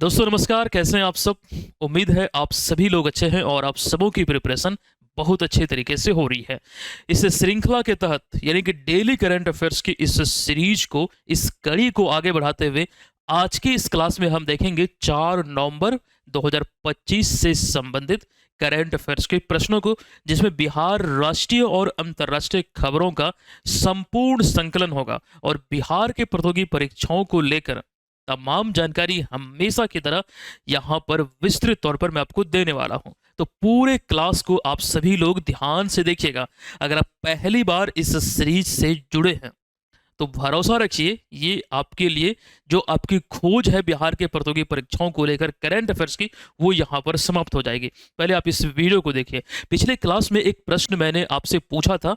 दोस्तों नमस्कार, कैसे हैं आप सब। उम्मीद है आप सभी लोग अच्छे हैं और आप सबों की प्रिपरेशन बहुत अच्छे तरीके से हो रही है। इस श्रृंखला के तहत यानी कि डेली करंट अफेयर्स की इस सीरीज को, इस कड़ी को आगे बढ़ाते हुए आज की इस क्लास में हम देखेंगे 4 नवंबर 2025 से संबंधित करंट अफेयर्स के प्रश्नों को, जिसमें बिहार राष्ट्रीय और अंतर्राष्ट्रीय खबरों का संपूर्ण संकलन होगा और बिहार के प्रतियोगी परीक्षाओं को लेकर तमाम जानकारी हमेशा की तरह यहाँ पर विस्तृत तौर पर मैं आपको देने वाला हूँ। तो पूरे क्लास को आप सभी लोग ध्यान से देखिएगा। अगर आप पहली बार इस सीरीज से जुड़े हैं तो भरोसा रखिए, ये आपके लिए जो आपकी खोज है बिहार के प्रतियोगी परीक्षाओं को लेकर करंट अफेयर्स की, वो यहाँ पर समाप्त हो जाएगी। पहले आप इस वीडियो को देखिए। पिछले क्लास में एक प्रश्न मैंने आपसे पूछा था।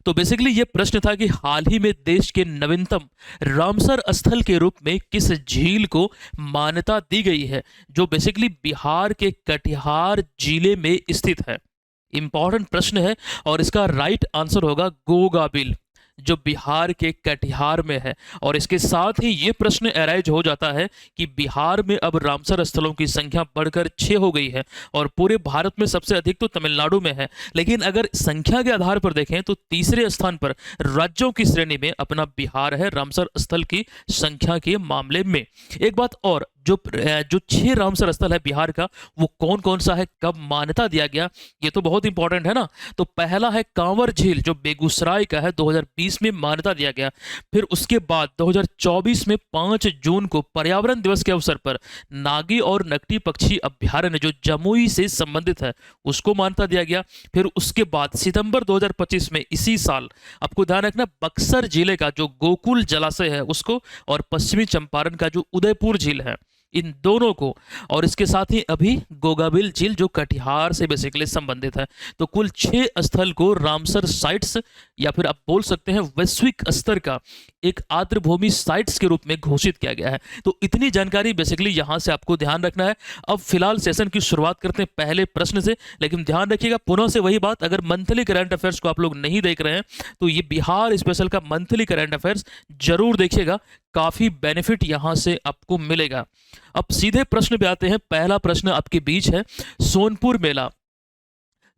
तो बेसिकली ये प्रश्न था कि हाल ही में देश के नवीनतम रामसर स्थल के रूप में किस झील को मान्यता दी गई है, जो बेसिकली बिहार के कटिहार जिले में स्थित है। इंपॉर्टेंट प्रश्न है और इसका राइट आंसर होगा गोगाबिल, जो बिहार के कटिहार में है। और इसके साथ ही ये प्रश्न अराइज हो जाता है कि बिहार में अब रामसर स्थलों की संख्या बढ़कर 6 हो गई है और पूरे भारत में सबसे अधिक तो तमिलनाडु में है। लेकिन अगर संख्या के आधार पर देखें तो तीसरे स्थान पर राज्यों की श्रेणी में अपना बिहार है रामसर स्थल की संख्या के मामले में। एक बात और, जो 6 रामसर स्थल है बिहार का, वो कौन कौन सा है, कब मान्यता दिया गया, ये तो बहुत इंपॉर्टेंट है ना। तो पहला है कांवर झील, जो बेगूसराय का है, 2020 में मान्यता दिया गया। फिर उसके बाद 2024 में 5 जून को पर्यावरण दिवस के अवसर पर नागी और नकटी पक्षी अभ्यारण्य, जो जमुई से संबंधित है, उसको मान्यता दिया गया। फिर उसके बाद सितंबर 2025 में, इसी साल, आपको ध्यान रखना, बक्सर जिले का जो गोकुल जलाशय है उसको, और पश्चिमी चंपारण का जो उदयपुर झील है, इन दोनों को, और इसके साथ ही अभी गोगाबिल झील जो कटिहार से बेसिकली संबंधित है। तो कुल 6 स्थल को रामसर साइट्स, या फिर आप बोल सकते हैं वैश्विक स्तर का एक आर्द्रभूमि साइट्स के रूप में घोषित किया गया है। तो इतनी जानकारी बेसिकली यहां से आपको ध्यान रखना है। अब फिलहाल सेशन की शुरुआत करते हैं पहले प्रश्न से, लेकिन ध्यान रखिएगा पुनः से वही बात, अगर मंथली करंट अफेयर्स को आप लोग नहीं देख रहे हैं तो ये बिहार स्पेशल का मंथली करंट अफेयर्स जरूर देखिएगा, काफी बेनिफिट यहां से आपको मिलेगा। अब सीधे प्रश्न पे आते हैं। पहला प्रश्न आपके बीच है, सोनपुर मेला,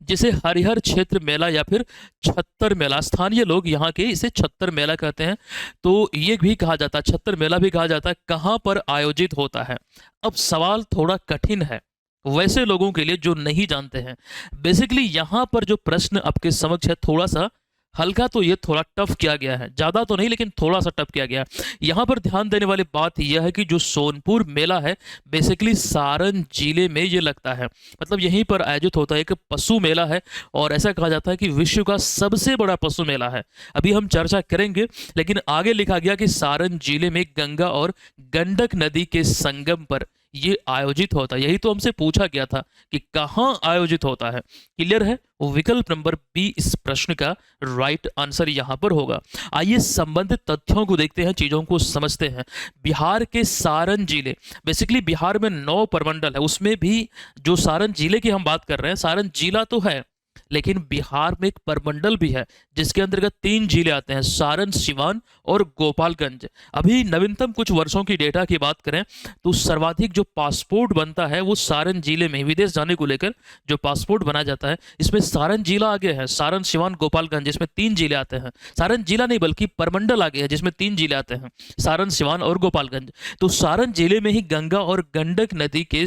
जिसे हरिहर क्षेत्र मेला या फिर छत्तर मेला, स्थानीय लोग यहाँ के इसे छत्तर मेला कहते हैं, तो ये भी कहा जाता है, छत्तर मेला भी कहा जाता है, कहाँ पर आयोजित होता है। अब सवाल थोड़ा कठिन है वैसे लोगों के लिए जो नहीं जानते हैं। बेसिकली यहाँ पर जो प्रश्न आपके समक्ष है, थोड़ा सा हल्का, तो ये थोड़ा टफ किया गया है, ज्यादा तो नहीं लेकिन थोड़ा सा टफ किया गया है। यहाँ पर ध्यान देने वाली बात यह है कि जो सोनपुर मेला है बेसिकली सारण जिले में ये लगता है, मतलब यहीं पर आयोजित होता है। एक पशु मेला है और ऐसा कहा जाता है कि विश्व का सबसे बड़ा पशु मेला है। अभी हम चर्चा करेंगे, लेकिन आगे लिखा गया कि सारण जिले में गंगा और गंडक नदी के संगम पर ये आयोजित होता है। यही तो हमसे पूछा गया था कि कहाँ आयोजित होता है। क्लियर है, विकल्प नंबर बी इस प्रश्न का राइट आंसर यहां पर होगा। आइए संबंधित तथ्यों को देखते हैं, चीजों को समझते हैं। बिहार के सारण जिले, बेसिकली बिहार में 9 प्रमंडल है, उसमें भी जो सारण जिले की हम बात कर रहे हैं, सारण जिला तो है लेकिन बिहार में एक प्रमंडल भी है जिसके अंतर्गत 3 जिले आते हैं, सारण, सिवान और गोपालगंज। अभी नवीनतम कुछ वर्षों की डेटा की बात करें तो सर्वाधिक जो पासपोर्ट बनता है वो सारण जिले में, विदेश जाने को लेकर जो पासपोर्ट बनाया जाता है, इसमें सारण जिला आगे है, सारण, सिवान, गोपालगंज, इसमें 3 जिले आते हैं। सारण जिला नहीं बल्कि प्रमंडल आगे है जिसमें 3 जिले आते हैं, सारण, सिवान और गोपालगंज। तो सारण जिले में ही गंगा और गंडक नदी के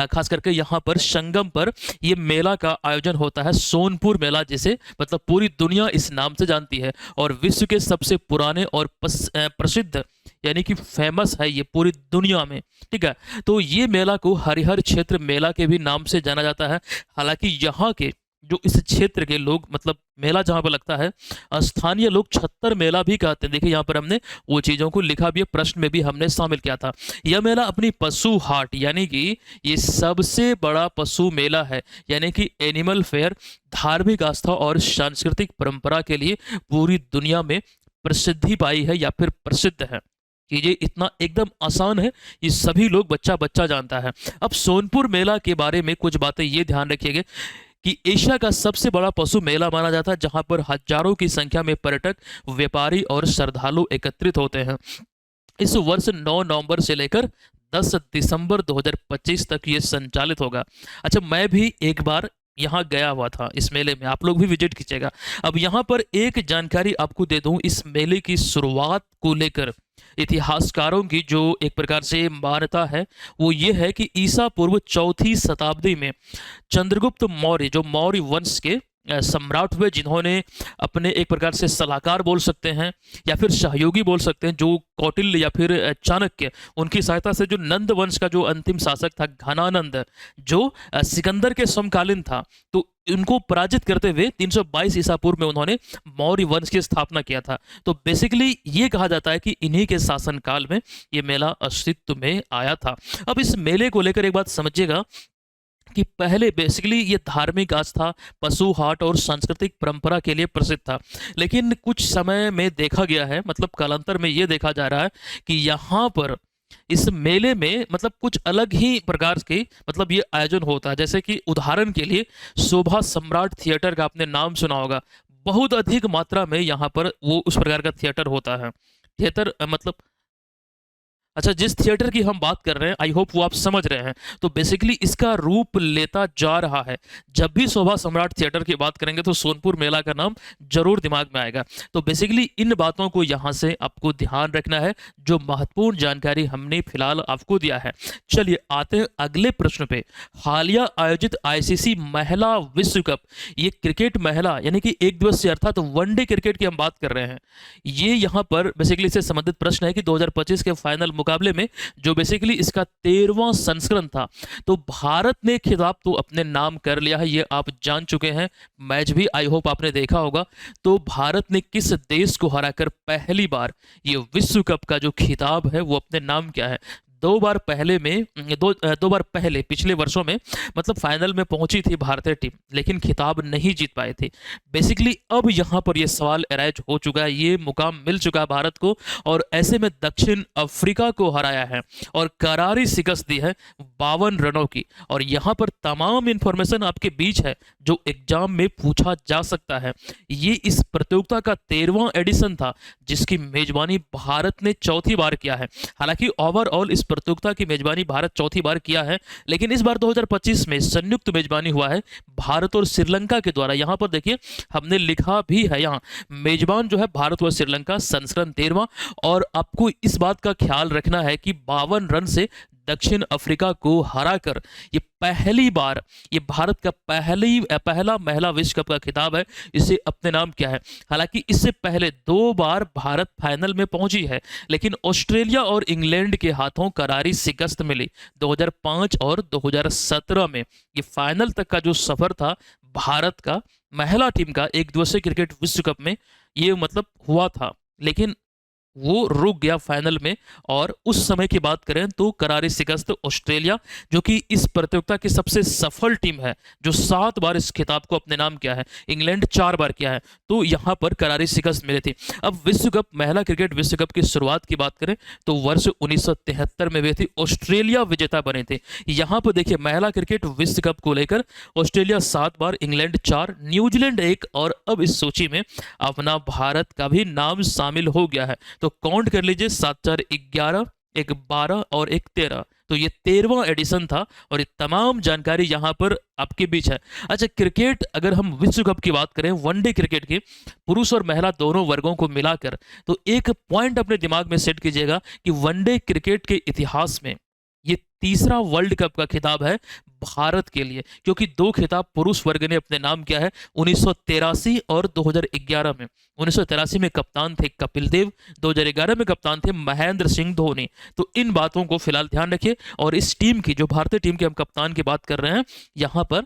खास करके यहाँ पर संगम पर यह मेला का आयोजन होता है, सोनपुर मेला, जिसे मतलब पूरी दुनिया इस नाम से जानती है और विश्व के सबसे पुराने और प्रसिद्ध यानी कि फेमस है ये पूरी दुनिया में। ठीक है, तो ये मेला को हरिहर क्षेत्र मेला के भी नाम से जाना जाता है। हालांकि यहाँ के जो इस क्षेत्र के लोग, मतलब मेला जहाँ पर लगता है, स्थानीय लोग छत्तर मेला भी कहते हैं। देखिए यहाँ पर हमने वो चीज़ों को लिखा भी है, प्रश्न में भी हमने शामिल किया था। यह मेला अपनी पशु हाट यानी कि ये सबसे बड़ा पशु मेला है, यानी कि एनिमल फेयर, धार्मिक आस्था और सांस्कृतिक परंपरा के लिए पूरी दुनिया में प्रसिद्धि पाई है या फिर प्रसिद्ध है। कि ये इतना एकदम आसान है, ये सभी लोग बच्चा बच्चा जानता है। अब सोनपुर मेला के बारे में कुछ बातें ये ध्यान रखिएगा कि एशिया का सबसे बड़ा पशु मेला माना जाता है, जहां पर हजारों की संख्या में पर्यटक, व्यापारी और श्रद्धालु एकत्रित होते हैं। इस वर्ष 9 नवंबर से लेकर 10 दिसंबर 2025 तक ये संचालित होगा। अच्छा, मैं भी एक बार यहाँ गया हुआ था इस मेले में, आप लोग भी विजिट कीजिएगा। अब यहाँ पर एक जानकारी आपको दे दूं इस मेले की शुरुआत को लेकर। इतिहासकारों की जो एक प्रकार से मान्यता है वो ये है कि ईसा पूर्व 4वीं शताब्दी में चंद्रगुप्त मौर्य, जो मौर्य वंश के सम्राट हुए, जिन्होंने अपने एक प्रकार से सलाहकार बोल सकते हैं या फिर सहयोगी बोल सकते हैं, जो कौटिल्य या फिर चाणक्य, उनकी सहायता से जो नंद वंश का जो अंतिम शासक था घनानंद, जो सिकंदर के समकालीन था, तो उनको पराजित करते हुए 322 ईसा पूर्व में उन्होंने मौर्य वंश की स्थापना किया था। तो बेसिकली ये कहा जाता है कि इन्हीं के शासनकाल में ये मेला अस्तित्व में आया था। अब इस मेले को लेकर एक बात समझिएगा कि पहले बेसिकली ये धार्मिक आस्था, पशु हाट और सांस्कृतिक परंपरा के लिए प्रसिद्ध था। लेकिन कुछ समय में देखा गया है, मतलब कालांतर में ये देखा जा रहा है कि यहाँ पर इस मेले में मतलब कुछ अलग ही प्रकार के मतलब ये आयोजन होता है। जैसे कि उदाहरण के लिए शोभा सम्राट थिएटर का आपने नाम सुना होगा। बहुत अधिक मात्रा में यहाँ पर वो उस प्रकार का थिएटर होता है। थिएटर मतलब अच्छा, जिस थिएटर की हम बात कर रहे हैं, आई होप वो आप समझ रहे हैं। तो बेसिकली इसका रूप लेता जा रहा है। जब भी शोभा सम्राट थिएटर की बात करेंगे तो सोनपुर मेला का नाम जरूर दिमाग में आएगा। तो बेसिकली इन बातों को यहाँ से आपको ध्यान रखना है, जो महत्वपूर्ण जानकारी हमने फिलहाल आपको दिया है। चलिए आते हैं अगले प्रश्न पे। हालिया आयोजित आईसीसी महिला विश्व कप, ये क्रिकेट महिला यानी कि एक दिवसीय अर्थात वनडे क्रिकेट की हम बात कर रहे हैं। ये यहाँ पर बेसिकली से संबंधित प्रश्न है कि 2025 के फाइनल मुकाबले में जो बेसिकली इसका 13वां संस्करण था, तो भारत ने खिताब तो अपने नाम कर लिया है, ये आप जान चुके हैं। मैच भी आई होप आपने देखा होगा। तो भारत ने किस देश को हराकर पहली बार ये विश्व कप का जो खिताब है वो अपने नाम किया है? दो बार पहले पिछले वर्षों में मतलब फाइनल में पहुंची थी भारतीय टीम, लेकिन खिताब नहीं जीत पाए थे। बेसिकली अब यहां पर यह सवाल अराइज हो चुका है, ये मुकाम मिल चुका है भारत को, और ऐसे में दक्षिण अफ्रीका को हराया है और करारी शिकस्त दी है 52 रनों की। और यहां पर तमाम इंफॉर्मेशन आपके बीच है जो एग्जाम में पूछा जा सकता है। ये इस प्रतियोगिता का 13वां एडिशन था जिसकी मेजबानी भारत ने चौथी बार किया है। हालांकि ओवरऑल इस प्रतियोगिता की मेजबानी भारत चौथी बार किया है, लेकिन इस बार 2025 में संयुक्त मेजबानी हुआ है भारत और श्रीलंका के द्वारा। यहां पर देखिए हमने लिखा भी है, यहाँ मेजबान जो है भारत और श्रीलंका, संस्करण 13वां। और आपको इस बात का ख्याल रखना है कि 52 रन से दक्षिण अफ्रीका को हराकर ये पहली बार ये भारत का पहला महिला विश्व कप का खिताब है, इसे अपने नाम किया है। हालांकि इससे पहले 2 बार भारत फाइनल में पहुंची है, लेकिन ऑस्ट्रेलिया और इंग्लैंड के हाथों करारी शिकस्त मिली 2005 और 2017 में। ये फाइनल तक का जो सफर था भारत का महिला टीम का एक दिवसीय क्रिकेट विश्व कप में, ये मतलब हुआ था, लेकिन वो रुक गया फाइनल में। और उस समय की बात करें तो करारी शिकस्त ऑस्ट्रेलिया, जो कि इस प्रतियोगिता की सबसे सफल टीम है, जो 7 बार इस खिताब को अपने नाम किया है, इंग्लैंड 4 बार किया है, तो यहां पर करारी शिकस्त मिली थी। अब विश्व कप, महिला क्रिकेट विश्व कप की शुरुआत की बात करें तो वर्ष 1973 में हुई थी, ऑस्ट्रेलिया विजेता बने थे। यहां पर देखिए महिला क्रिकेट विश्व कप को लेकर ऑस्ट्रेलिया 7 बार, इंग्लैंड 4, न्यूजीलैंड 1, और अब इस सूची में अपना भारत का भी नाम शामिल हो गया है। तो काउंट कर लीजिए, 7 4 11, एक 12 और एक 13, तो ये 13वां एडिशन था। और ये तमाम जानकारी यहाँ पर आपके बीच है। अच्छा, क्रिकेट अगर हम विश्व कप की बात करें, वनडे क्रिकेट की, पुरुष और महिला दोनों वर्गों को मिलाकर, तो एक पॉइंट अपने दिमाग में सेट कीजिएगा कि वनडे क्रिकेट के इतिहास में ये तीसरा वर्ल्ड कप का खिताब है भारत के लिए, क्योंकि 2 खिताब पुरुष वर्ग ने अपने नाम किया है 1983 और 2011 में। 1983 में कप्तान थे कपिल देव, 2011 में कप्तान थे महेंद्र सिंह धोनी। तो इन बातों को फिलहाल ध्यान रखिए। और इस टीम की, जो भारतीय टीम के हम कप्तान की बात कर रहे हैं, यहाँ पर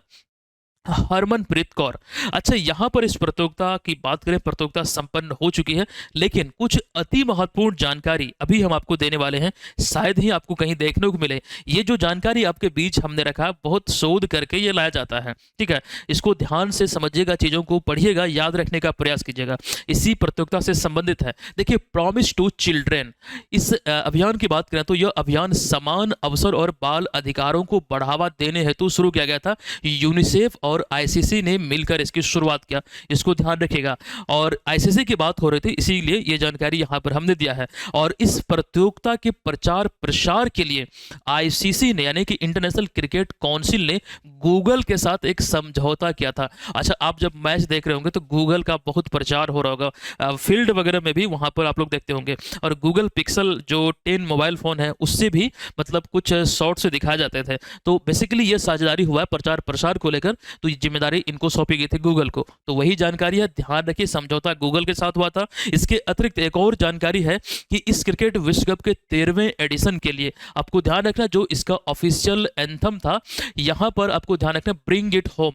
हरमनप्रीत कौर। अच्छा, यहां पर इस प्रतियोगिता की बात करें, प्रतियोगिता संपन्न हो चुकी है, लेकिन कुछ अति महत्वपूर्ण जानकारी अभी हम आपको देने वाले हैं, शायद ही आपको कहीं देखने को मिले। ये जो जानकारी आपके बीच हमने रखा, बहुत शोध करके ये लाया जाता है, ठीक है। इसको ध्यान से समझिएगा, चीजों को पढ़िएगा, याद रखने का प्रयास कीजिएगा। इसी प्रतियोगिता से संबंधित है। देखिए, प्रॉमिस टू चिल्ड्रेन, इस अभियान की बात करें तो यह अभियान समान अवसर और बाल अधिकारों को बढ़ावा देने हेतु शुरू किया गया था। यूनिसेफ और और आईसीसी ने मिलकर इसकी शुरुआत किया, इसको ध्यान रखिएगा। और आईसीसी की बात हो रही थी, इसीलिए ये जानकारी यहाँ पर हमने दिया है। और इस प्रतियोगिता के प्रचार प्रसार के लिए आईसीसी ने यानी कि इंटरनेशनल क्रिकेट काउंसिल ने गूगल के साथ एक समझौता किया था। अच्छा, आप जब मैच देख रहे होंगे तो गूगल का बहुत प्रचार हो रहा होगा, फील्ड वगैरह में भी वहाँ पर आप लोग देखते होंगे। और गूगल पिक्सल जो 10 मोबाइल फ़ोन है उससे भी मतलब कुछ शॉर्ट से दिखाए जाते थे। तो बेसिकली ये साझेदारी हुआ है प्रचार प्रसार को लेकर, तो ये जिम्मेदारी इनको सौंपी गई थी गूगल को। तो वही जानकारी है, ध्यान रखिए, समझौता गूगल के साथ हुआ था। इसके अतिरिक्त एक और जानकारी है कि इस क्रिकेट विश्व कप के 13वें एडिशन के लिए आपको ध्यान रखना, जो इसका ऑफिशियल एंथम था, यहाँ पर आपको ध्यान रखना bring it home,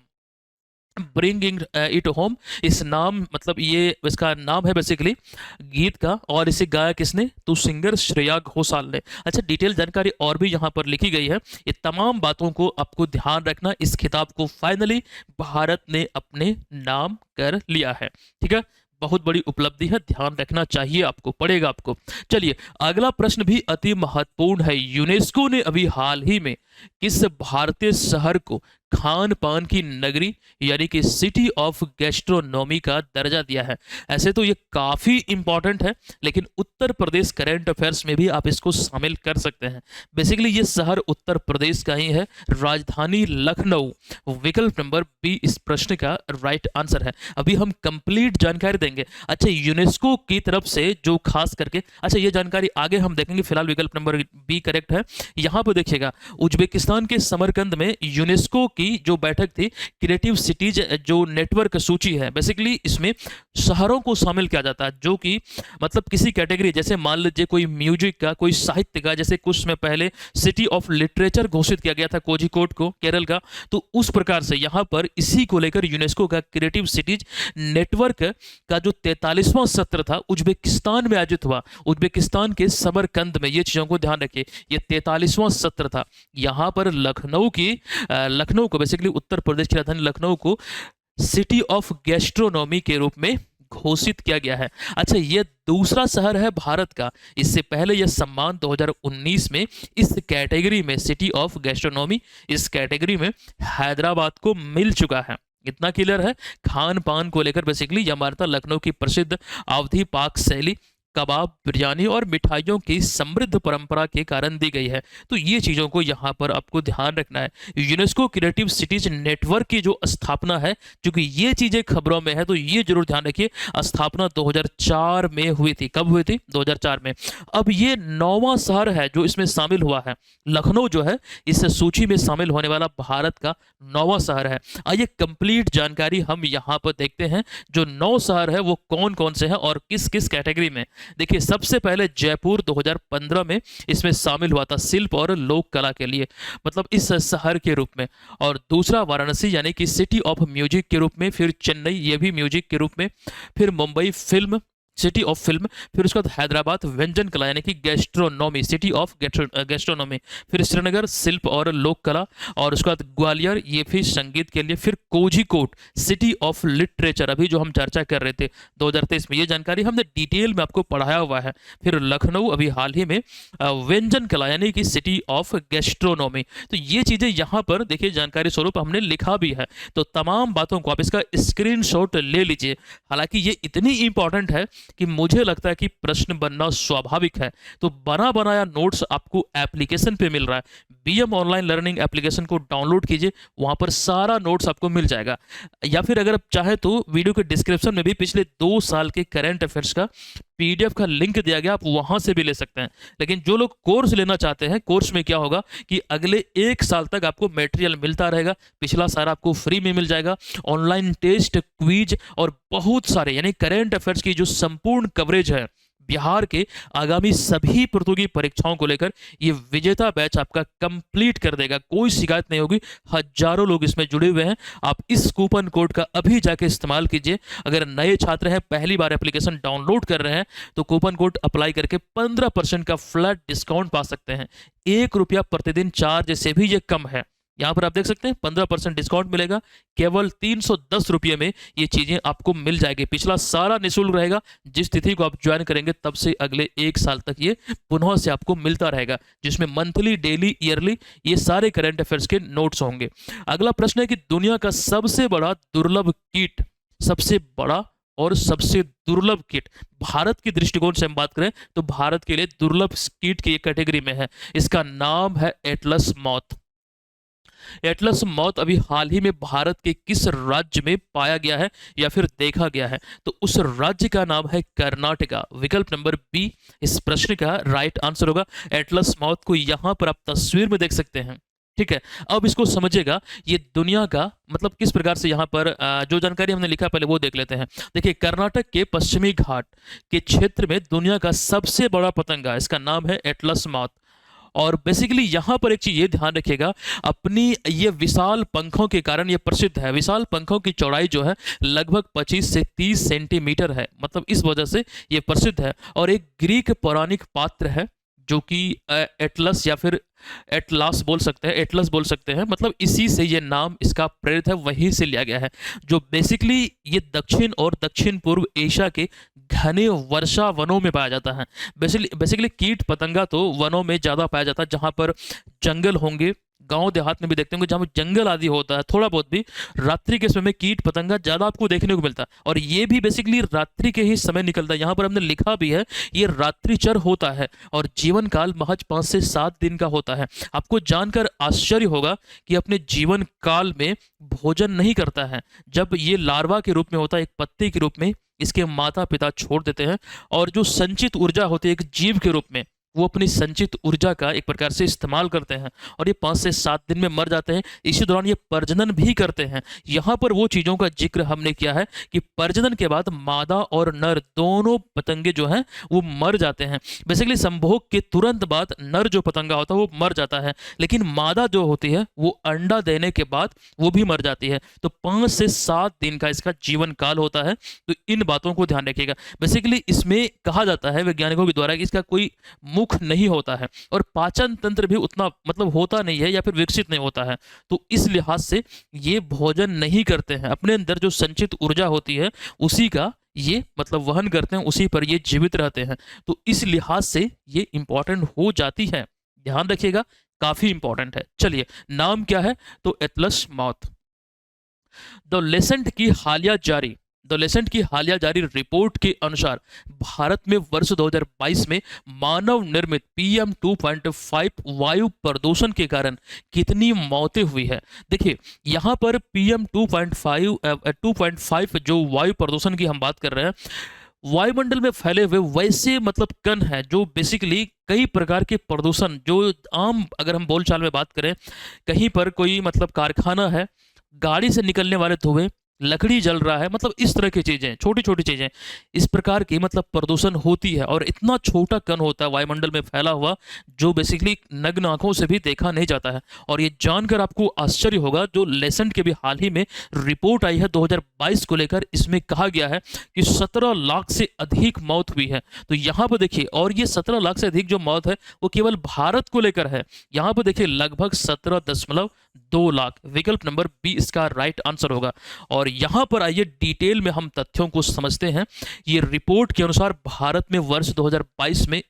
bringing it home. इस नाम मतलब ये इसका नाम है बेसिकली गीत का, और इसे गाया किसने, तो सिंगर श्रेया घोषाल ने। अच्छा, डिटेल जानकारी और भी यहाँ पर लिखी गई है। ये तमाम बातों को आपको ध्यान रखना। इस खिताब को फाइनली भारत ने अपने नाम कर लिया है। ठीक है, बहुत बड़ी उपलब्धि है, ध्यान रखना चाहिए आपको, पड़ेगा आपको। चलिए, अगला प्रश्न भी अति महत्वपूर्ण है। यूनेस्को ने अभी हाल ही में किस भारतीय शहर को खान पान की नगरी यानी कि सिटी ऑफ गैस्ट्रोनॉमी का दर्जा दिया है? ऐसे तो ये काफी इंपॉर्टेंट है, लेकिन उत्तर प्रदेश करंट अफेयर्स में भी आप इसको शामिल कर सकते हैं। बेसिकली ये शहर उत्तर प्रदेश का ही है, राजधानी लखनऊ। विकल्प नंबर बी इस प्रश्न का राइट आंसर है। अभी हम कंप्लीट जानकारी देंगे। अच्छा, यूनेस्को की तरफ से जो खास करके, अच्छा ये जानकारी आगे हम देखेंगे, फिलहाल विकल्प नंबर बी करेक्ट है। यहाँ पर देखिएगा, उज्बेकिस्तान के समरकंद में यूनेस्को की जो बैठक थी, क्रिएटिव सिटीज जो नेटवर्क सूची है, बेसिकली इसमें शहरों को शामिल किया जाता है जो कि मतलब किसी कैटेगरी, जैसे मान लीजिए कोई म्यूजिक का, कोई साहित्य का, जैसे कुछ समय पहले सिटी ऑफ लिटरेचर घोषित किया गया था कोझिकोड को, केरल का। तो उस प्रकार से यहाँ पर इसी को लेकर यूनेस्को का क्रिएटिव सिटीज नेटवर्क का जो 43वां सत्र था उज्बेकिस्तान में आयोजित हुआ, उज्बेकिस्तान के समरकंद में। ये चीजों को ध्यान रखिए, ये 43वां सत्र था। यहाँ पर लखनऊ को बेसिकली उत्तर प्रदेश की राजधानी लखनऊ को सिटी ऑफ गैस्ट्रोनॉमी के रूप में घोषित किया गया है। अच्छा, ये दूसरा शहर है भारत का। इससे पहले यह सम्मान 2019 में इस कैटेगरी में, सिटी ऑफ गैस्ट्रोनॉमी, इस कैटेगरी में हैदराबाद को मिल चुका है। इतना क्लियर है। खान पान को लेकर बेसिकली यह मान्यता लखनऊ की प्रसिद्ध अवधी पाक शैली, कबाब, बिरयानी और मिठाइयों की समृद्ध परंपरा के कारण दी गई है। तो ये चीज़ों को यहाँ पर आपको ध्यान रखना है। यूनेस्को क्रिएटिव सिटीज नेटवर्क की जो स्थापना है, क्योंकि ये चीज़ें खबरों में है तो ये जरूर ध्यान रखिए, स्थापना 2004 में हुई थी। कब हुई थी? 2004 में। अब ये 9वां शहर है जो इसमें शामिल हुआ है। लखनऊ जो है इस सूची में शामिल होने वाला भारत का 9वां शहर है। आइए कंप्लीट जानकारी हम यहाँ पर देखते हैं, जो 9 शहर है वो कौन कौन से हैं और किस किस कैटेगरी में। देखिए, सबसे पहले जयपुर 2015 में इसमें शामिल हुआ था शिल्प और लोक कला के लिए, मतलब इस शहर के रूप में। और दूसरा वाराणसी यानी कि सिटी ऑफ म्यूजिक के रूप में, फिर चेन्नई ये भी म्यूजिक के रूप में, फिर Mumbai film, city of film, फिर उसके बाद हैदराबाद व्यंजन कला यानी कि गैस्ट्रोनॉमी, सिटी ऑफ गैस्ट्रोनॉमी, फिर श्रीनगर शिल्प और लोक कला, और उसके बाद ग्वालियर ये फिर संगीत के लिए, फिर कोझिकोड सिटी ऑफ लिटरेचर, अभी जो हम चर्चा कर रहे थे 2023 में, ये जानकारी हमने डिटेल में आपको पढ़ाया हुआ है। फिर लखनऊ अभी हाल ही में व्यंजन कला यानी कि सिटी ऑफ गैस्ट्रोनॉमी। तो ये चीज़ें यहाँ पर देखिए जानकारी स्वरूप हमने लिखा भी है। तो तमाम बातों को आप इसका स्क्रीनशॉट ले लीजिए। हालांकि ये इतनी इंपॉर्टेंट है कि मुझे लगता है कि प्रश्न बनना स्वाभाविक है। तो बना बनाया नोट्स आपको एप्लीकेशन पे मिल रहा है। बीएम ऑनलाइन लर्निंग एप्लीकेशन को डाउनलोड कीजिए, वहां पर सारा नोट्स आपको मिल जाएगा। या फिर अगर आप चाहे तो वीडियो के डिस्क्रिप्शन में भी पिछले 2 साल के करंट अफेयर्स का पीडीएफ का लिंक दिया गया, आप वहां से भी ले सकते हैं। लेकिन जो लोग कोर्स लेना चाहते हैं, कोर्स में क्या होगा कि अगले 1 साल तक आपको मटेरियल मिलता रहेगा, पिछला सारा आपको फ्री में मिल जाएगा। ऑनलाइन टेस्ट, क्विज और बहुत सारे यानी करंट अफेयर्स की जो संपूर्ण कवरेज है बिहार के आगामी सभी प्रतियोगी परीक्षाओं को लेकर, ये विजेता बैच आपका कंप्लीट कर देगा। कोई शिकायत नहीं होगी, हजारों लोग इसमें जुड़े हुए हैं। आप इस कूपन कोड का अभी जाके इस्तेमाल कीजिए। अगर नए छात्र हैं, पहली बार एप्लीकेशन डाउनलोड कर रहे हैं, तो कूपन कोड अप्लाई करके 15% का फ्लैट डिस्काउंट पा सकते हैं। ₹1 प्रतिदिन चार्ज से भी ये कम है। यहाँ पर आप देख सकते हैं 15% डिस्काउंट मिलेगा, केवल 310 रुपये में ये चीज़ें आपको मिल जाएगी। पिछला सारा निःशुल्क रहेगा, जिस तिथि को आप ज्वाइन करेंगे तब से अगले 1 साल तक ये पुनः से आपको मिलता रहेगा, जिसमें मंथली, डेली, ईयरली ये सारे करंट अफेयर्स के नोट्स होंगे। अगला प्रश्न है कि दुनिया का सबसे बड़ा दुर्लभ कीट, सबसे बड़ा और सबसे दुर्लभ कीट, भारत की दृष्टिकोण से हम बात करें तो भारत के लिए दुर्लभ कीट की एक कैटेगरी में है। इसका नाम है एटलस मॉथ। एटलस मॉथ अभी हाल ही में भारत के किस राज्य में पाया गया है या फिर देखा गया है? तो उस राज्य का नाम है कर्नाटका। विकल्प नंबर बी इस प्रश्न का राइट आंसर होगा। एटलस मॉथ को यहां पर आप तस्वीर में देख सकते हैं। ठीक है, अब इसको समझिएगा, ये दुनिया का मतलब किस प्रकार से यहाँ पर जो जानकारी हमने लिखा पहले वो देख लेते हैं। देखिए, कर्नाटक के पश्चिमी घाट के क्षेत्र में दुनिया का सबसे बड़ा पतंगा, इसका नाम है एटलस मॉथ। और बेसिकली यहाँ पर एक चीज ये ध्यान रखिएगा, अपनी ये विशाल पंखों के कारण ये प्रसिद्ध है। विशाल पंखों की चौड़ाई जो है लगभग 25 से 30 सेंटीमीटर है, मतलब इस वजह से ये प्रसिद्ध है। और एक ग्रीक पौराणिक पात्र है जो कि एटलस या फिर एटलास बोल सकते हैं, एटलस बोल सकते हैं, मतलब इसी से ये नाम इसका प्रेरित है, वहीं से लिया गया है। जो बेसिकली ये दक्षिण और दक्षिण पूर्व एशिया के घने वर्षा वनों में पाया जाता है। बेसिकली कीट पतंगा तो वनों में ज़्यादा पाया जाता है, जहाँ पर जंगल होंगे। गांव देहात में भी देखते होंगे जहाँ जंगल आदि होता है, थोड़ा बहुत भी रात्रि के समय में कीट पतंगा ज़्यादा आपको देखने को मिलता है। और ये भी बेसिकली रात्रि के ही समय निकलता है। यहाँ पर हमने लिखा भी है, ये रात्रिचर होता है और जीवन काल महज 5 से 7 दिन का होता है। आपको जानकर आश्चर्य होगा कि अपने जीवन काल में भोजन नहीं करता है। जब ये लार्वा के रूप में होता है, एक पत्ते के रूप में इसके माता पिता छोड़ देते हैं, और जो संचित ऊर्जा होती है एक जीव के रूप में, वो अपनी संचित ऊर्जा का एक प्रकार से इस्तेमाल करते हैं और ये 5 से 7 दिन में मर जाते हैं। इसी दौरान ये प्रजनन भी करते हैं। यहाँ पर वो चीज़ों का जिक्र हमने किया है कि प्रजनन के बाद मादा और नर दोनों पतंगे जो हैं वो मर जाते हैं। बेसिकली संभोग के तुरंत बाद नर जो पतंगा होता है वो मर जाता है, लेकिन मादा जो होती है वो अंडा देने के बाद वो भी मर जाती है। तो 5 से 7 दिन का इसका जीवन काल होता है। तो इन बातों को ध्यान रखिएगा। बेसिकली इसमें कहा जाता है वैज्ञानिकों के द्वारा कि इसका कोई मुख नहीं होता है और पाचन तंत्र भी उतना मतलब होता नहीं है या फिर विकसित नहीं होता है। तो इस लिहाज से ये भोजन नहीं करते हैं, अपने अंदर जो संचित ऊर्जा होती है उसी का ये मतलब वहन करते हैं, उसी पर ये जीवित रहते हैं। तो इस लिहाज से ये इंपॉर्टेंट हो जाती है, ध्यान रखिएगा, काफी इंपॉर्टेंट है। चलिए, नाम क्या है? तो एटलस मॉथ। द लेसेंट की हालिया जारी रिपोर्ट के अनुसार भारत में वर्ष 2022 में मानव निर्मित PM 2.5 वायु प्रदूषण के कारण कितनी मौतें हुई है। देखिए, यहाँ पर PM 2.5 जो वायु प्रदूषण की हम बात कर रहे हैं, वायुमंडल में फैले हुए वैसे मतलब कण है जो बेसिकली कई प्रकार के प्रदूषण, जो आम अगर हम बोलचाल में बात करें, कहीं पर कोई मतलब कारखाना है, गाड़ी से निकलने वाले धुएं, लकड़ी जल रहा है, मतलब इस तरह की चीजें, छोटी छोटी चीजें, इस प्रकार की मतलब प्रदूषण होती है। और इतना छोटा कण होता है वायुमंडल में फैला हुआ, जो बेसिकली नग्न आंखों से भी देखा नहीं जाता है। और ये जानकर आपको आश्चर्य होगा, जो लेसेंट के भी हाल ही में रिपोर्ट आई है 2022 को लेकर, इसमें कहा गया है कि 17 लाख से अधिक मौत हुई है। तो यहाँ पर देखिए, और ये 17 लाख से अधिक जो मौत है वो केवल भारत को लेकर है। यहाँ पर देखिए लगभग 17.2 लाख। विकल्प नंबर बी इसका राइट आंसर होगा। और यहां पर आइए डिटेल में हम तथ्यों को समझते हैं। ये रिपोर्ट के अनुसार भारत में वर्ष 2022 में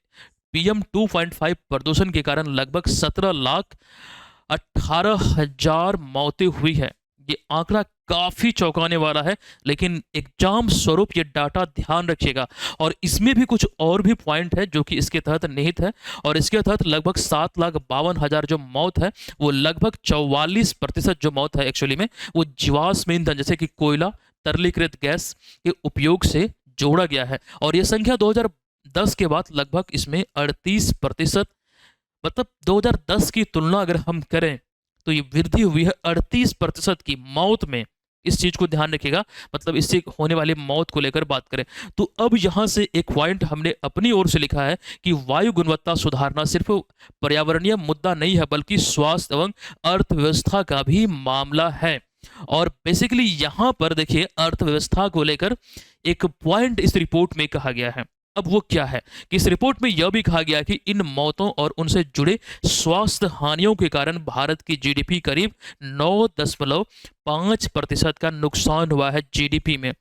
PM 2.5 प्रदूषण के कारण लगभग 17,18,000 मौतें हुई है। ये आंकड़ा काफी चौंकाने वाला है, लेकिन एग्जाम स्वरूप ये डाटा ध्यान रखिएगा। और इसमें भी कुछ और भी पॉइंट है जो कि इसके तहत निहित है। और इसके तहत लगभग 7,52,000 जो मौत है, वो लगभग 44% जो मौत है एक्चुअली में वो जीवाश्म ईंधन जैसे कि कोयला, तरलीकृत गैस के उपयोग से जोड़ा गया है। और ये संख्या 2010 के बाद लगभग इसमें 38%, मतलब 2010 की तुलना अगर हम करें तो ये वृद्धि हुई है 38% की मौत में। इस चीज को ध्यान रखिएगा, मतलब इससे होने वाली मौत को लेकर बात करें तो अब यहां से एक पॉइंट हमने अपनी ओर से लिखा है कि वायु गुणवत्ता सुधारना सिर्फ पर्यावरणीय मुद्दा नहीं है, बल्कि स्वास्थ्य एवं अर्थव्यवस्था का भी मामला है। और बेसिकली यहां पर देखिए, अर्थव्यवस्था को लेकर एक पॉइंट इस रिपोर्ट में कहा गया है। अब वो क्या है कि इस रिपोर्ट में यह भी कहा गया कि इन मौतों और उनसे जुड़े स्वास्थ्य हानियों के कारण भारत की जीडीपी करीब 9.5% का नुकसान हुआ है जीडीपी में।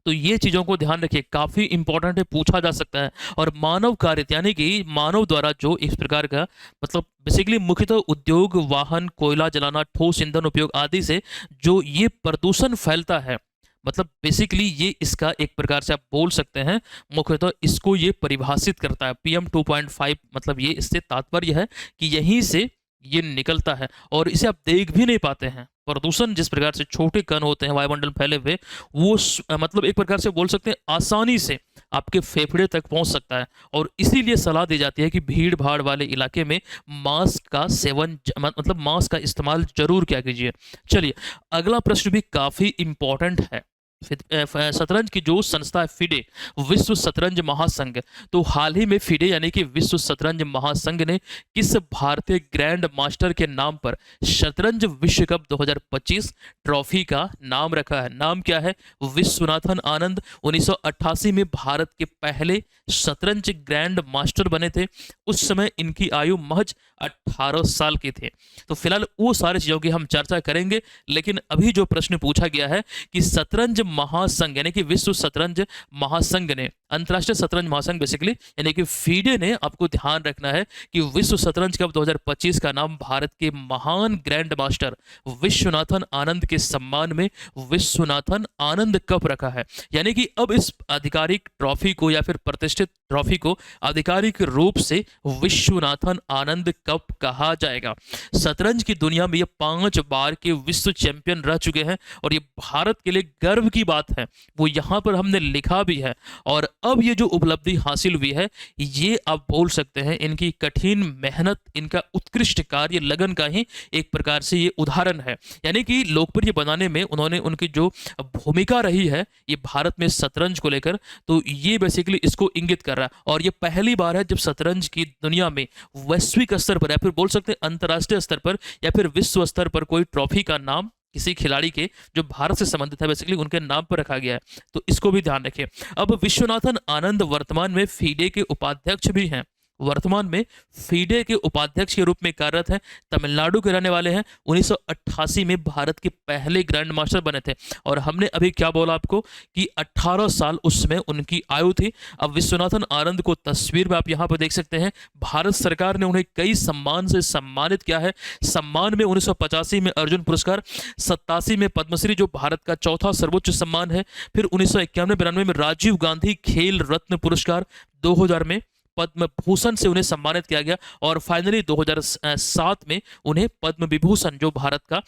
तो ये चीज़ों को ध्यान रखिए, काफ़ी इंपॉर्टेंट है, पूछा जा सकता है। और मानव कार्य यानी कि मानव द्वारा जो इस प्रकार का मतलब बेसिकली मुख्यतः उद्योग, वाहन, कोयला जलाना, ठोस ईंधन उपयोग आदि से जो ये प्रदूषण फैलता है, मतलब बेसिकली ये इसका एक प्रकार से आप बोल सकते हैं मुख्यतः इसको ये परिभाषित करता है। पीएम 2.5 मतलब ये इससे तात्पर्य है कि यहीं से ये निकलता है और इसे आप देख भी नहीं पाते हैं। प्रदूषण जिस प्रकार से छोटे कण होते हैं वायुमंडल में फैले हुए, वो मतलब एक प्रकार से बोल सकते हैं आसानी से आपके फेफड़े तक पहुंच सकता है। और इसीलिए सलाह दी जाती है कि भीड़ भाड़ वाले इलाके में मास्क का सेवन मतलब मास्क का इस्तेमाल जरूर किया कीजिए। चलिए, अगला प्रश्न भी काफ़ी इंपॉर्टेंट है। शतरंज की जो संस्था है फिडे, विश्व शतरंज महासंघ, तो हाल ही में फिडे यानी कि विश्व शतरंज महासंघ ने किस भारतीय ग्रैंड मास्टर के नाम पर शतरंज विश्व कप 2025 ट्रॉफी का नाम रखा है? नाम क्या है? विश्वनाथन आनंद 1988 में भारत के पहले शतरंज ग्रैंड मास्टर बने थे। उस समय इनकी आयु महज 18 साल की थी। तो फिलहाल वो सारी चीज़ों की हम चर्चा करेंगे, लेकिन अभी जो प्रश्न पूछा गया है कि शतरंज महासंघ यानी कि विश्व शतरंज महासंघ ने, अंतर्राष्ट्रीय शतरंज महासंघ बेसिकली यानी कि फीडे ने, आपको ध्यान रखना है कि विश्व शतरंज कप 2025 का नाम भारत के महान ग्रैंड मास्टर विश्वनाथन आनंद के सम्मान में विश्वनाथन आनंद कप रखा है। यानी कि अब इस आधिकारिक ट्रॉफी को या फिर प्रतिष्ठित ट्रॉफी को आधिकारिक रूप से विश्वनाथन आनंद कप कहा जाएगा। शतरंज की दुनिया में ये 5 बार के विश्व चैंपियन रह चुके हैं और ये भारत के लिए गर्व की बात है, वो यहाँ पर हमने लिखा भी है। और अब ये जो उपलब्धि हासिल हुई है, ये आप बोल सकते हैं इनकी कठिन मेहनत, इनका उत्कृष्ट कार्य, लगन का ही एक प्रकार से ये उदाहरण है। यानी कि लोकप्रिय बनाने में उन्होंने उनकी जो भूमिका रही है ये भारत में शतरंज को लेकर, तो ये बेसिकली इसको इंगित कर रहा है। और ये पहली बार है जब शतरंज की दुनिया में वैश्विक स्तर पर या फिर बोल सकते हैं अंतर्राष्ट्रीय स्तर पर या फिर विश्व स्तर पर कोई ट्रॉफी का नाम किसी खिलाड़ी के जो भारत से संबंधित है बेसिकली उनके नाम पर रखा गया है। तो इसको भी ध्यान रखिए। अब विश्वनाथन आनंद वर्तमान में फीडे के उपाध्यक्ष भी हैं, वर्तमान में फीडे के उपाध्यक्ष के रूप में कार्यरत हैं। तमिलनाडु के रहने वाले हैं। 1988 में भारत के पहले ग्रैंड मास्टर बने थे और हमने अभी क्या बोला आपको कि 18 साल उस समय उनकी आयु थी। अब विश्वनाथन आनंद को तस्वीर में आप यहाँ पर देख सकते हैं। भारत सरकार ने उन्हें कई सम्मान से सम्मानित किया है। सम्मान में 1985 में अर्जुन पुरस्कार, 87 में पद्मश्री जो भारत का चौथा सर्वोच्च सम्मान है, फिर 1991-92 में राजीव गांधी खेल रत्न पुरस्कार, 2000 में पद्म भूषण से उन्हें सम्मानित किया गया और फाइनली 2007 में उन्हें पद्म विभूषण जो भारत का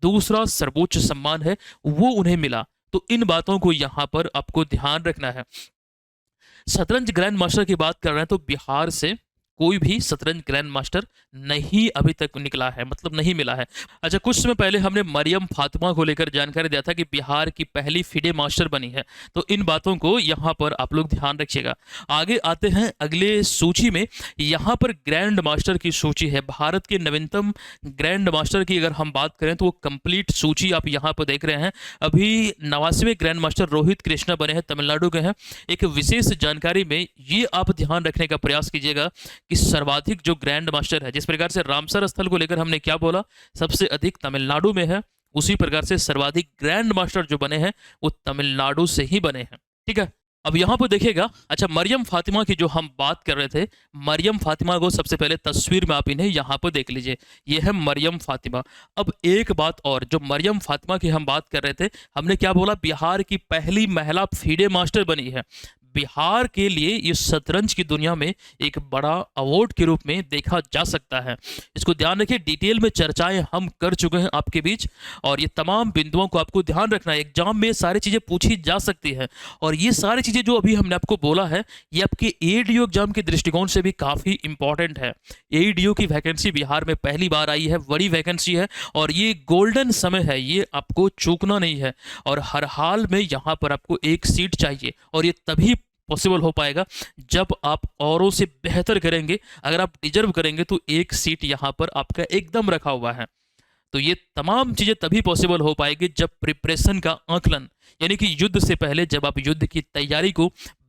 दूसरा सर्वोच्च सम्मान है वो उन्हें मिला। तो इन बातों को यहां पर आपको ध्यान रखना है। शतरंज ग्रैंड मास्टर की बात कर रहे हैं तो बिहार से कोई भी शतरंज ग्रैंड मास्टर नहीं अभी तक निकला है, मतलब नहीं मिला है। अच्छा, कुछ समय पहले हमने मरियम फातिमा को लेकर जानकारी दिया था कि बिहार की पहली फिडे मास्टर बनी है। तो इन बातों को यहाँ पर आप लोग ध्यान रखिएगा। आगे आते हैं अगले सूची में। यहाँ पर ग्रैंड मास्टर की सूची है। भारत के नवीनतम ग्रैंड मास्टर की अगर हम बात करें तो वो कंप्लीट सूची आप यहाँ पर देख रहे हैं। अभी 89वें ग्रैंड मास्टर रोहित कृष्णा बने हैं, तमिलनाडु के हैं। एक विशेष जानकारी में ये आप ध्यान रखने का प्रयास कीजिएगा कि सर्वाधिक जो ग्रैंड मास्टर है, जिस प्रकार से रामसर स्थल को लेकर हमने क्या बोला सबसे अधिक तमिलनाडु में है, उसी प्रकार से सर्वाधिक ग्रैंड मास्टर जो बने हैं वो तमिलनाडु से ही बने हैं। ठीक है, अब यहां पर देखिएगा। अच्छा, मरियम फातिमा की जो हम बात कर रहे थे, मरियम फातिमा को सबसे पहले तस्वीर में आप इन्हें यहां पर देख लीजिए। ये है मरियम फातिमा। अब एक बात और, जो मरियम फातिमा की हम बात कर रहे थे, हमने क्या बोला, बिहार की पहली महिला फीडे मास्टर बनी है। बिहार के लिए ये शतरंज की दुनिया में एक बड़ा अवार्ड के रूप में देखा जा सकता है। इसको ध्यान रखिए, डिटेल में चर्चाएं हम कर चुके हैं आपके बीच और ये तमाम बिंदुओं को आपको ध्यान रखना है। एग्जाम में सारी चीज़ें पूछी जा सकती है और ये सारी चीज़ें जो अभी हमने आपको बोला है ये आपके एडीओ एग्जाम के दृष्टिकोण से भी काफ़ी इंपॉर्टेंट है। एडीओ की वैकेंसी बिहार में पहली बार आई है, बड़ी वैकेंसी है और ये गोल्डन समय है, ये आपको चूकना नहीं है। और हर हाल में यहाँ पर आपको एक सीट चाहिए और ये तभी पॉसिबल हो पाएगा जब आप औरों से बेहतर करेंगे। अगर आप डिजर्व करेंगे तो एक सीट यहाँ पर आपका एकदम रखा हुआ है। तो ये तमाम चीज़ें तभी पॉसिबल हो पाएगी जब प्रिपरेशन का आकलन, यानी कि युद्ध से पहले जब आप युद्ध की तैयारी को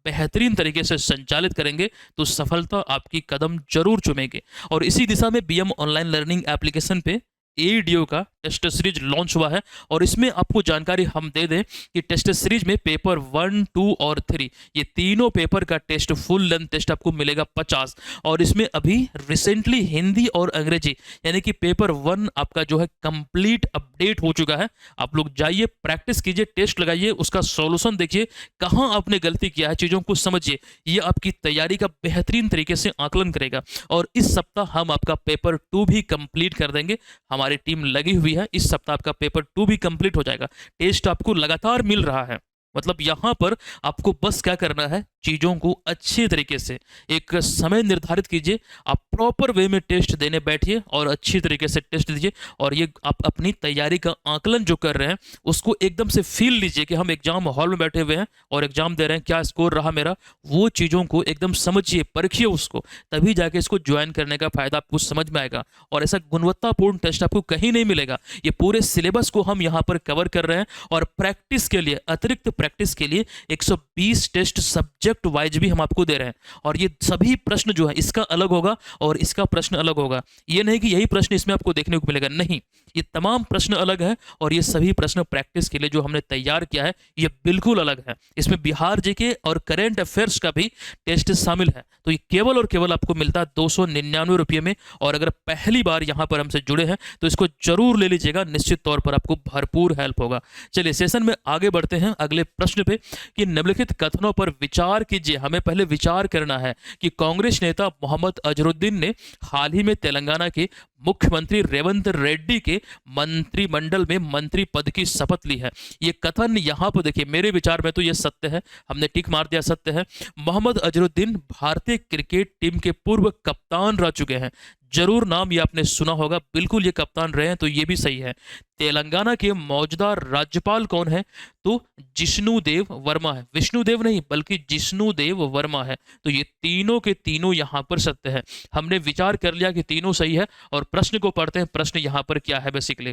बेहतरीन तरीके से संचालित करेंगे तो सफलता आपकी कदम जरूर चूमेगी। और इसी दिशा में बीएम ऑनलाइन लर्निंग एप्लीकेशन पे एडीओ का टेस्ट सीरीज लॉन्च हुआ है। और इसमें आपको जानकारी हम दे दें कि टेस्ट सीरीज में पेपर 1, 2 और 3 ये तीनों पेपर का टेस्ट, फुल लेंथ टेस्ट आपको मिलेगा 50। और इसमें अभी रिसेंटली हिंदी और अंग्रेजी यानी कि पेपर 1 आपका जो है कंप्लीट अपडेट हो चुका है। आप लोग जाइए, प्रैक्टिस कीजिए, टेस्ट लगाइए, उसका सॉल्यूशन देखिए, कहाँ आपने गलती किया है, चीज़ों को समझिए। ये आपकी तैयारी का बेहतरीन तरीके से आकलन करेगा। और इस सप्ताह हम आपका पेपर 2 भी कंप्लीट कर देंगे। हमारी टीम लगी हुई है, इस सप्ताह आपका पेपर 2 भी कंप्लीट हो जाएगा। टेस्ट आपको लगातार मिल रहा है, मतलब यहां पर आपको बस क्या करना है, चीज़ों को अच्छे तरीके से एक समय निर्धारित कीजिए, आप प्रॉपर वे में टेस्ट देने बैठिए और अच्छी तरीके से टेस्ट दीजिए। और ये आप अपनी तैयारी का आकलन जो कर रहे हैं उसको एकदम से फील लीजिए कि हम एग्जाम हॉल में बैठे हुए हैं और एग्जाम दे रहे हैं, क्या स्कोर रहा मेरा, वो चीज़ों को एकदम समझिए, परखिए उसको, तभी जाके इसको ज्वाइन करने का फायदा आपको समझ में आएगा। और ऐसा गुणवत्तापूर्ण टेस्ट आपको कहीं नहीं मिलेगा। ये पूरे सिलेबस को हम यहाँ पर कवर कर रहे हैं और प्रैक्टिस के लिए, अतिरिक्त प्रैक्टिस के लिए 120 टेस्ट सब्जेक्ट वाइज भी हम आपको दे रहे हैं। और ये सभी प्रश्न जो है इसका अलग होगा और इसका प्रश्न अलग होगा। ये नहीं कि यही प्रश्न इसमें आपको देखने को मिलेगा, नहीं, ये तमाम प्रश्न अलग है और ये सभी प्रश्न प्रैक्टिस के लिए जो हमने तैयार किया है ये बिल्कुल अलग है। इसमें बिहार जीके और करंट अफेयर्स का भी टेस्ट शामिल है। तो ये केवल और केवल आपको मिलता है 299 रुपये में। और अगर पहली बार यहाँ पर हमसे जुड़े हैं तो इसको जरूर ले लीजिएगा, निश्चित तौर पर आपको भरपूर हेल्प होगा। चलिए सेशन में आगे बढ़ते हैं अगले प्रश्न पे कि निम्नलिखित कथनों पर विचार कीजिए। हमें पहले विचार करना है कि कांग्रेस नेता मोहम्मद अजहरुद्दीन ने हाल ही में तेलंगाना के मुख्यमंत्री रेवंत रेड्डी के मंत्रिमंडल में मंत्री पद की शपथ ली है। ये कथन यहाँ पर देखिए, मेरे विचार में तो ये सत्य है, हमने टिक मार दिया, सत्य है। मोहम्मद अजहरुद्दीन भारतीय क्रिकेट टीम के पूर्व कप्तान रह चुके हैं। जरूर नाम ये आपने सुना होगा, बिल्कुल ये कप्तान रहे हैं, तो ये भी सही है। तेलंगाना के मौजूदा राज्यपाल कौन है, तो जिष्णुदेव वर्मा है। विष्णुदेव नहीं बल्कि जिष्णुदेव वर्मा है। तो ये तीनों के तीनों यहाँ पर सत्य है। हमने विचार कर लिया कि तीनों सही है और प्रश्न को पढ़ते हैं। प्रश्न यहाँ पर क्या है, बेसिकली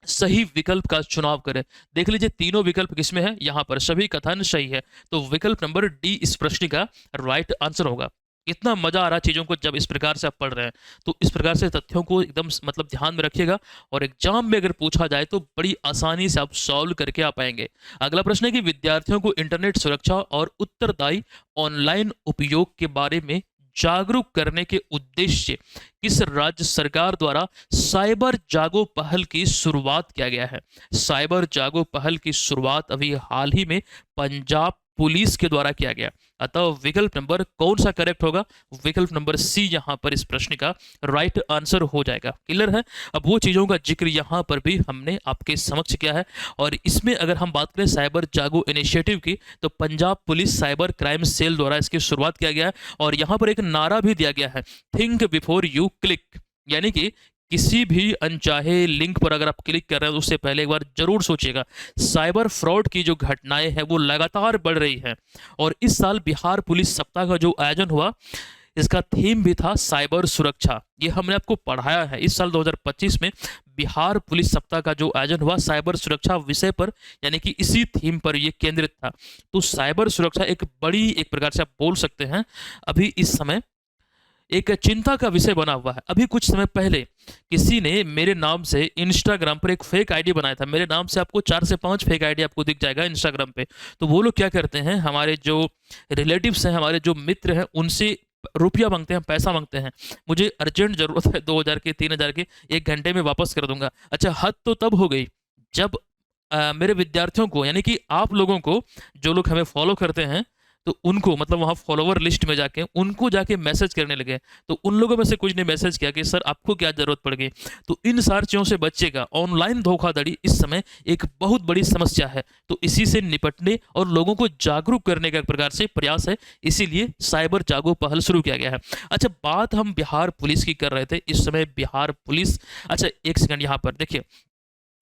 सही विकल्प का चुनाव करें। देख लीजिए तीनों विकल्प किसमें है, यहाँ पर सभी कथन सही है। तो विकल्प नंबर डी इस प्रश्न का राइट आंसर होगा। इतना मजा आ रहा है चीज़ों को जब इस प्रकार से आप पढ़ रहे हैं, तो इस प्रकार से तथ्यों को एकदम मतलब ध्यान में रखिएगा और एग्जाम में अगर पूछा जाए तो बड़ी आसानी से आप सॉल्व करके आ पाएंगे। अगला प्रश्न है कि विद्यार्थियों को इंटरनेट सुरक्षा और उत्तरदायी ऑनलाइन उपयोग के बारे में जागरूक करने के उद्देश्य से किस राज्य सरकार द्वारा साइबर जागो पहल की शुरुआत किया गया है। साइबर जागो पहल की शुरुआत अभी हाल ही में पंजाब पुलिस के द्वारा किया गया। अतः विकल्प नंबर कौन सा करेक्ट होगा, विकल्प नंबर सी यहां पर इस प्रश्न का राइट आंसर हो जाएगा। क्लियर है। अब वो चीजों का जिक्र यहां पर भी हमने आपके समक्ष किया है। और इसमें अगर हम बात करें साइबर जागो इनिशिएटिव की, तो Punjab police cyber crime cell द्वारा इसकी शुरुआत किया गया है। और यहां पर एक नारा भी दिया गया है, थिंक बिफोर यू क्लिक, यानी कि किसी भी अनचाहे लिंक पर अगर आप क्लिक कर रहे हैं तो उससे पहले एक बार जरूर सोचिएगा। साइबर फ्रॉड की जो घटनाएं हैं वो लगातार बढ़ रही हैं। और इस साल बिहार पुलिस सप्ताह का जो आयोजन हुआ, इसका थीम भी था साइबर सुरक्षा। ये हमने आपको पढ़ाया है। इस साल 2025 में बिहार पुलिस सप्ताह का जो आयोजन हुआ साइबर सुरक्षा विषय पर, यानी कि इसी थीम पर ये केंद्रित था। तो साइबर सुरक्षा एक बड़ी, एक प्रकार से आप बोल सकते हैं, अभी इस समय एक चिंता का विषय बना हुआ है। अभी कुछ समय पहले किसी ने मेरे नाम से इंस्टाग्राम पर एक फेक आईडी बनाया था। मेरे नाम से आपको 4 से 5 फेक आईडी आपको दिख जाएगा इंस्टाग्राम पे। तो वो लोग क्या करते हैं, हमारे जो रिलेटिव्स हैं, हमारे जो मित्र हैं, उनसे रुपया मांगते हैं, पैसा मांगते हैं। मुझे अर्जेंट जरूरत है 2000 के, 3000 के, 1 घंटे में वापस कर दूंगा। अच्छा, हद तो तब हो गई जब मेरे विद्यार्थियों को, यानी कि आप लोगों को, जो लोग हमें फॉलो करते हैं, तो उनको, मतलब वहाँ फॉलोवर लिस्ट में जाके उनको जाके मैसेज करने लगे। तो उन लोगों में से कुछ ने मैसेज किया कि सर आपको क्या जरूरत पड़ गई। तो इन सारी चीज़ों से बचिएगा। ऑनलाइन धोखाधड़ी इस समय एक बहुत बड़ी समस्या है। तो इसी से निपटने और लोगों को जागरूक करने का एक प्रकार से प्रयास है, इसीलिए साइबर जागो पहल शुरू किया गया है। अच्छा, बात हम बिहार पुलिस की कर रहे थे। इस समय बिहार पुलिस, अच्छा एक सेकंड, यहाँ पर देखिए,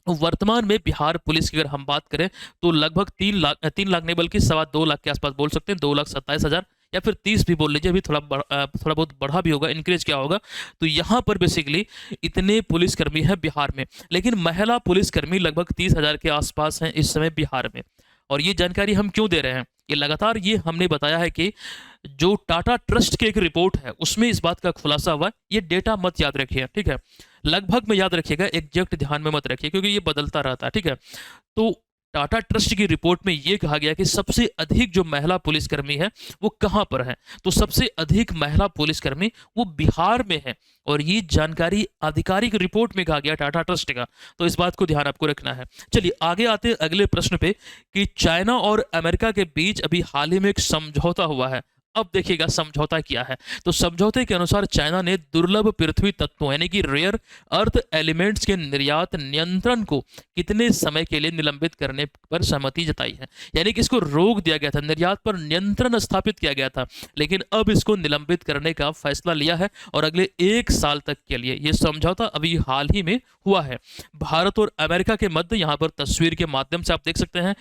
वर्तमान में बिहार पुलिस की अगर हम बात करें तो लगभग 3 लाख नहीं बल्कि 2.25 लाख के आसपास बोल सकते हैं, 2,27,000 या फिर 30 भी बोल लीजिए। अभी थोड़ा बहुत बढ़ा भी होगा, इंक्रीज क्या होगा। तो यहाँ पर बेसिकली इतने पुलिसकर्मी हैं बिहार में, लेकिन महिला पुलिसकर्मी लगभग 30,000 के आसपास हैं इस समय बिहार में। और ये जानकारी हम क्यों दे रहे हैं, ये लगातार ये हमने बताया है कि जो टाटा ट्रस्ट की एक रिपोर्ट है उसमें इस बात का खुलासा हुआ है। ये डेटा मत याद रखिए, ठीक है, लगभग में याद रखिएगा, एग्जैक्ट ध्यान में मत रखिए क्योंकि ये बदलता रहता है, ठीक है। तो टाटा ट्रस्ट की रिपोर्ट में ये कहा गया कि सबसे अधिक जो महिला पुलिसकर्मी है वो कहाँ पर है, तो सबसे अधिक महिला पुलिसकर्मी वो बिहार में है, और ये जानकारी आधिकारिक रिपोर्ट में कहा गया टाटा ट्रस्ट का। तो इस बात को ध्यान आपको रखना है। चलिए आगे आते हैं अगले प्रश्न पे कि चाइना और अमेरिका के बीच अभी हाल ही में एक समझौता हुआ है। अब देखिएगा समझौता क्या है। तो समझौते के अनुसार चाइना ने दुर्लभ पृथ्वी तत्वों यानी कि रेयर अर्थ एलिमेंट्स के निर्यात नियंत्रण को कितने समय के लिए निलंबित करने पर सहमति जताई है। यानी कि इसको रोक दिया गया था, निर्यात पर नियंत्रण स्थापित किया गया था, लेकिन अब इसको निलंबित करने का फैसला लिया है और अगले 1 साल तक के लिए। ये समझौता अभी हाल ही में हुआ है भारत और अमेरिका के मध्य। यहाँ पर तस्वीर के माध्यम से आप देख सकते हैं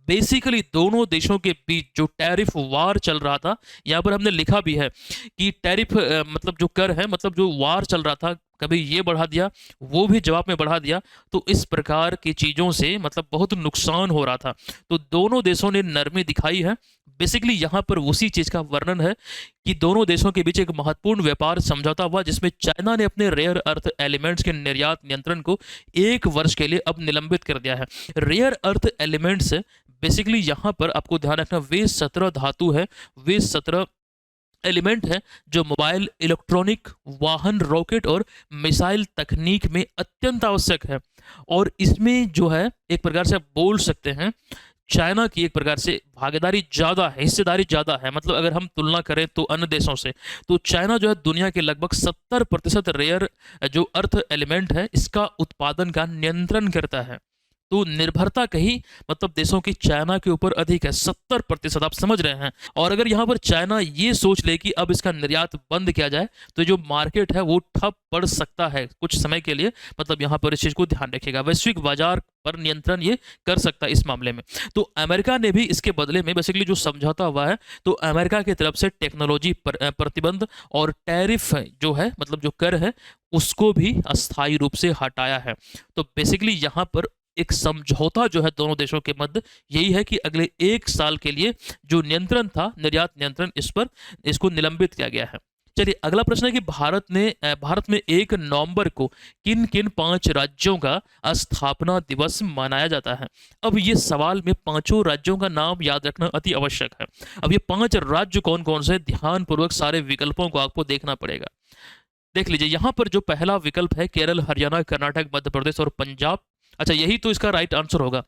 बेसिकली दोनों देशों के बीच जो टैरिफ वार चल रहा था, यहाँ पर हमने लिखा भी है कि टैरिफ मतलब जो कर है, मतलब जो वार चल रहा था, कभी ये बढ़ा दिया वो भी जवाब में बढ़ा दिया, तो इस प्रकार की चीज़ों से मतलब बहुत नुकसान हो रहा था। तो दोनों देशों ने नरमी दिखाई है। बेसिकली यहाँ पर उसी चीज़ का वर्णन है कि दोनों देशों के बीच एक महत्वपूर्ण व्यापार समझौता हुआ जिसमें चाइना ने अपने रेयर अर्थ एलिमेंट्स के निर्यात नियंत्रण को 1 वर्ष के लिए अब निलंबित कर दिया है। रेयर अर्थ एलिमेंट्स बेसिकली यहाँ पर आपको ध्यान रखना वे 17 धातु है, वे 17 एलिमेंट है जो मोबाइल, इलेक्ट्रॉनिक, वाहन, रॉकेट और मिसाइल तकनीक में अत्यंत आवश्यक है। और इसमें जो है एक प्रकार से आप बोल सकते हैं चाइना की एक प्रकार से भागीदारी ज़्यादा है, हिस्सेदारी ज़्यादा है। मतलब अगर हम तुलना करें तो अन्य देशों से, तो चाइना जो है दुनिया के लगभग 70% रेयर जो अर्थ एलिमेंट है इसका उत्पादन का नियंत्रण करता है। तो निर्भरता कहीं मतलब देशों की चाइना के ऊपर अधिक है, 70%, आप समझ रहे हैं। और अगर यहाँ पर चाइना ये सोच ले कि अब इसका निर्यात बंद किया जाए तो जो मार्केट है वो ठप पड़ सकता है कुछ समय के लिए। मतलब यहाँ पर इस चीज़ को ध्यान रखिएगा, वैश्विक बाजार पर नियंत्रण ये कर सकता है इस मामले में। तो अमेरिका ने भी इसके बदले में बेसिकली जो समझौता हुआ है तो अमेरिका की तरफ से टेक्नोलॉजी प्रतिबंध और टैरिफ जो है मतलब जो कर है उसको भी अस्थायी रूप से हटाया है। तो बेसिकली यहाँ पर एक समझौता जो है दोनों देशों के मध्य यही है कि अगले 1 साल के लिए जो नियंत्रण था, निर्यात नियंत्रण, इस पर इसको निलंबित किया गया है। चलिए अगला प्रश्न है कि भारत में 1 नवंबर को किन किन 5 राज्यों का स्थापना दिवस मनाया जाता है। अब ये सवाल में 5 राज्यों का नाम याद रखना अति आवश्यक है। अब ये 5 राज्य कौन कौन से, ध्यानपूर्वक सारे विकल्पों को आपको देखना पड़ेगा। देख लीजिए यहाँ पर जो पहला विकल्प है केरल, हरियाणा, कर्नाटक, मध्य प्रदेश और पंजाब। अच्छा यही तो इसका राइट आंसर होगा,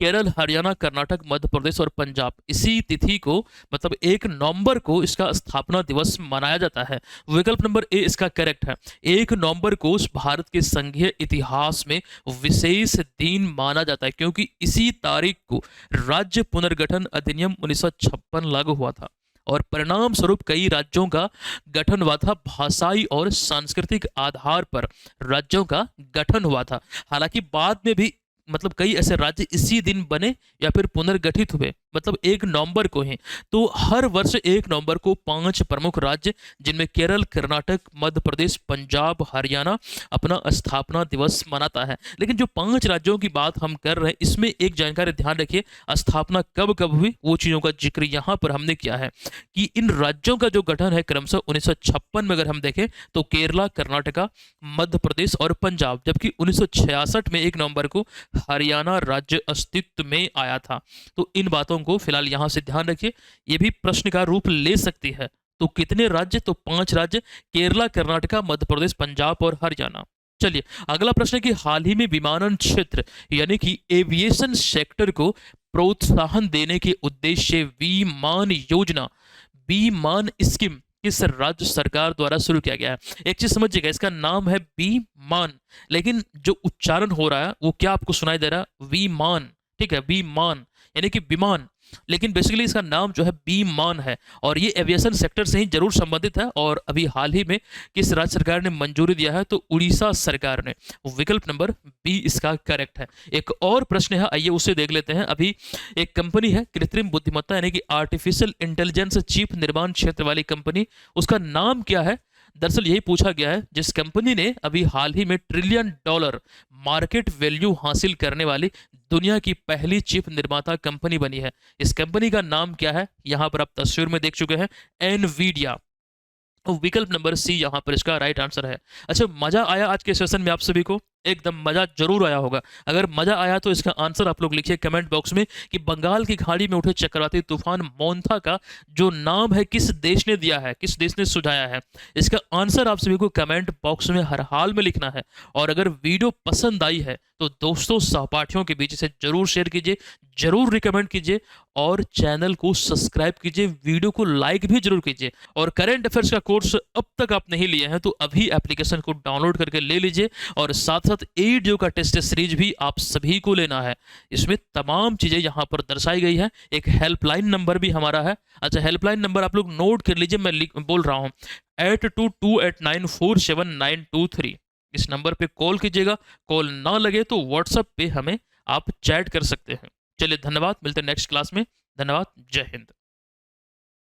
केरल, हरियाणा, कर्नाटक, मध्य प्रदेश और पंजाब। इसी तिथि को मतलब 1 नवंबर को इसका स्थापना दिवस मनाया जाता है। विकल्प नंबर ए इसका करेक्ट है। 1 नवंबर को भारत के संघीय इतिहास में विशेष दिन माना जाता है क्योंकि इसी तारीख को राज्य पुनर्गठन अधिनियम 1956 लागू हुआ था और परिणाम स्वरूप कई राज्यों का गठन हुआ था। भाषाई और सांस्कृतिक आधार पर राज्यों का गठन हुआ था। हालांकि बाद में भी मतलब कई ऐसे राज्य इसी दिन बने या फिर पुनर्गठित हुए, मतलब 1 नवंबर को ही। तो हर वर्ष 1 नवंबर को 5 प्रमुख राज्य जिनमें केरल, कर्नाटक, मध्य प्रदेश, पंजाब, हरियाणा अपना स्थापना दिवस मनाता है। लेकिन जो 5 राज्यों की बात हम कर रहे हैं इसमें एक जानकारी ध्यान रखिए, स्थापना कब कब हुई वो चीज़ों का जिक्र यहाँ पर हमने किया है कि इन राज्यों का जो गठन है क्रमशः 1956 में अगर हम देखें तो केरला, कर्नाटका, मध्य प्रदेश और पंजाब, जबकि 1966 में 1 नवंबर को हरियाणा राज्य अस्तित्व में आया था। तो इन बातों को फिलहाल यहां से ध्यान रखिए, ये भी प्रश्न का रूप ले सकती है। तो कितने राज्य, तो 5 राज्य, केरला, कर्नाटका, मध्य प्रदेश, पंजाब और हरियाणा। चलिए अगला प्रश्न है कि हाल ही में विमानन क्षेत्र यानी कि एविएशन सेक्टर को प्रोत्साहन देने के उद्देश्य से विमान योजना, विमान स्कीम किस राज्य सरकार द्वारा शुरू किया गया है। एक चीज समझिएगा, इसका नाम है विमान, लेकिन जो उच्चारण हो रहा है वो क्या आपको सुनाई दे रहा है, विमान, ठीक है, विमान यानी कि विमान, लेकिन बेसिकली इसका नाम जो है विमान है और ये एविएशन सेक्टर से ही जरूर संबंधित है। और अभी हाल ही में किस राज्य सरकार ने मंजूरी दिया है, तो उड़ीसा सरकार ने। विकल्प नंबर बी इसका करेक्ट है। एक और प्रश्न है, आइए उसे देख लेते हैं। अभी एक कंपनी है कृत्रिम बुद्धिमत्ता यानी कि आर्टिफिशियल इंटेलिजेंस चिप निर्माण क्षेत्र वाली कंपनी, उसका नाम क्या है। दरअसल यही पूछा गया है जिस कंपनी ने अभी हाल ही में $1 ट्रिलियन मार्केट वैल्यू हासिल करने वाली दुनिया की पहली चिप निर्माता कंपनी बनी है। इस कंपनी का नाम क्या है? यहां पर आप तस्वीर में देख चुके हैं, एनवीडिया। तो विकल्प नंबर सी यहाँ पर इसका राइट आंसर है। अच्छा, मजा आया आज के सेशन में आप सभी को? एकदम मजा जरूर आया होगा। अगर मजा आया तो इसका आंसर आप लोग लिखिए कमेंट बॉक्स में कि बंगाल की खाड़ी में उठे चक्रवाती तूफान मोन्था का जो नाम है किस देश ने दिया है, किस देश ने सुझाया है। इसका आंसर आप सभी को कमेंट बॉक्स में हर हाल में लिखना है। और अगर वीडियो पसंद आई है तो दोस्तों सहपाठियों के बीच इसे जरूर शेयर कीजिए, जरूर रिकमेंड कीजिए और चैनल को सब्सक्राइब कीजिए, वीडियो को लाइक भी जरूर कीजिए। और करंट अफेयर्स का कोर्स अब तक आप नहीं लिए हैं तो अभी एप्लीकेशन को डाउनलोड करके ले लीजिए। और साथ साथ एडीओ का टेस्ट सीरीज भी आप सभी को लेना है। इसमें तमाम चीजें यहाँ पर दर्शाई गई है। एक हेल्पलाइन नंबर भी हमारा है। अच्छा, हेल्पलाइन नंबर आप लोग नोट कर लीजिए, मैं बोल रहा हूँ 8228947923। इस नंबर पे कॉल कीजिएगा। कॉल ना लगे तो व्हाट्सएप पे हमें आप चैट कर सकते हैं। चलिए धन्यवाद, मिलते हैं नेक्स्ट क्लास में। धन्यवाद, जय हिंद।